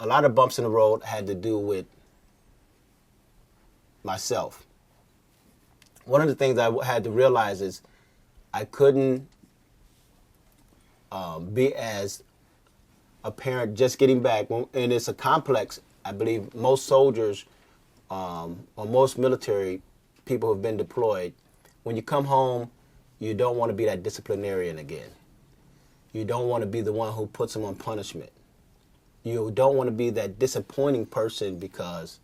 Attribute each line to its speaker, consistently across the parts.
Speaker 1: a lot of bumps in the road had to do with myself. One of the things I had to realize is I couldn't be as a parent just getting back, and it's a complex. I believe most soldiers or most military people who've been deployed, when you come home, you don't want to be that disciplinarian again. You don't want to be the one who puts them on punishment. You don't want to be that disappointing person because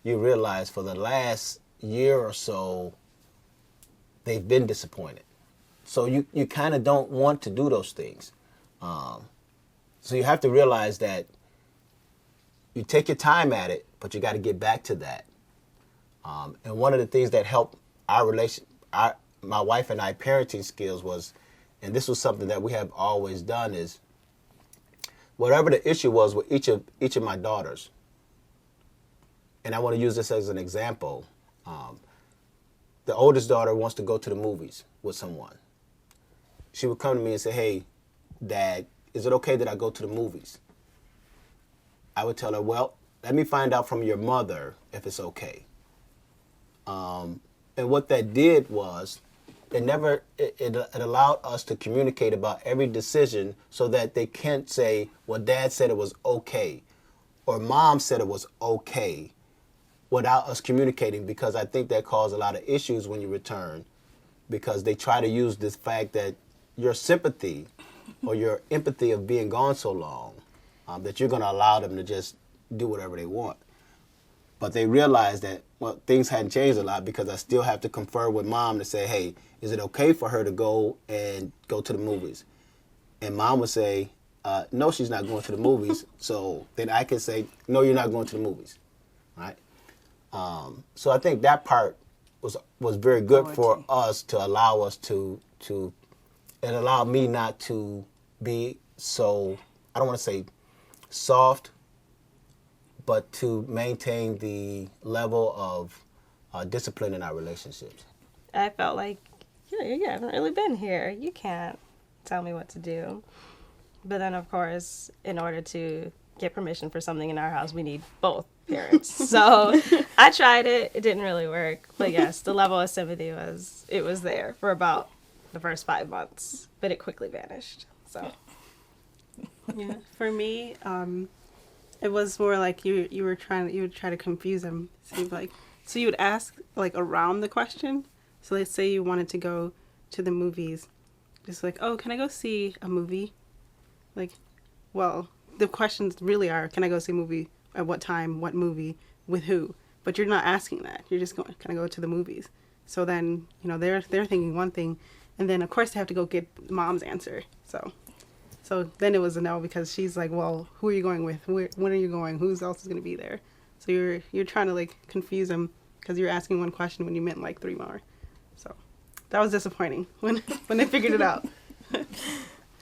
Speaker 1: you realize for the last year or so, they've been disappointed. So you kind of don't want to do those things. So you have to realize that you take your time at it, but you got to get back to that. And one of the things that helped my wife and I parenting skills was, and this was something that we have always done, is whatever the issue was with each of my daughters, and I want to use this as an example. The oldest daughter wants to go to the movies with someone. She would come to me and say, "Hey, Dad, is it okay that I go to the movies?" I would tell her, "Well, let me find out from your mother if it's okay." And what that did was, it allowed us to communicate about every decision so that they can't say, "Well, Dad said it was okay," or "Mom said it was okay," without us communicating, because I think that caused a lot of issues when you return, because they try to use this fact that your sympathy or your empathy of being gone so long, that you're going to allow them to just do whatever they want. But they realize that, well, things hadn't changed a lot because I still have to confer with Mom to say, "Hey, is it okay for her to go to the movies?" And Mom would say, "No, she's not going to the movies." So then I can say, "No, you're not going to the movies," right? So I think that part was very good for us to allow us to it allowed me not to be so, I don't want to say soft, but to maintain the level of discipline in our relationships.
Speaker 2: I felt like, you haven't really been here. You can't tell me what to do. But then, of course, in order to get permission for something in our house, we need both parents. So I tried it. It didn't really work. But yes, the level of sympathy was there for about the first 5 months, but it quickly vanished. So
Speaker 3: yeah, for me, it was more like you would try to confuse them. So you would ask like around the question. So let's say you wanted to go to the movies, just like, "Oh, can I go see a movie?" Like, well, the questions really are, can I go see a movie at what time, what movie, with who? But you're not asking that. You're just going, can I go to the movies? So then, they're thinking one thing, and then of course they have to go get Mom's answer. So then it was a no, because she's like, "Well, who are you going with? When are you going? Who else is going to be there?" So you're trying to like confuse them because you're asking one question when you meant like 3 more. So that was disappointing when they figured it out.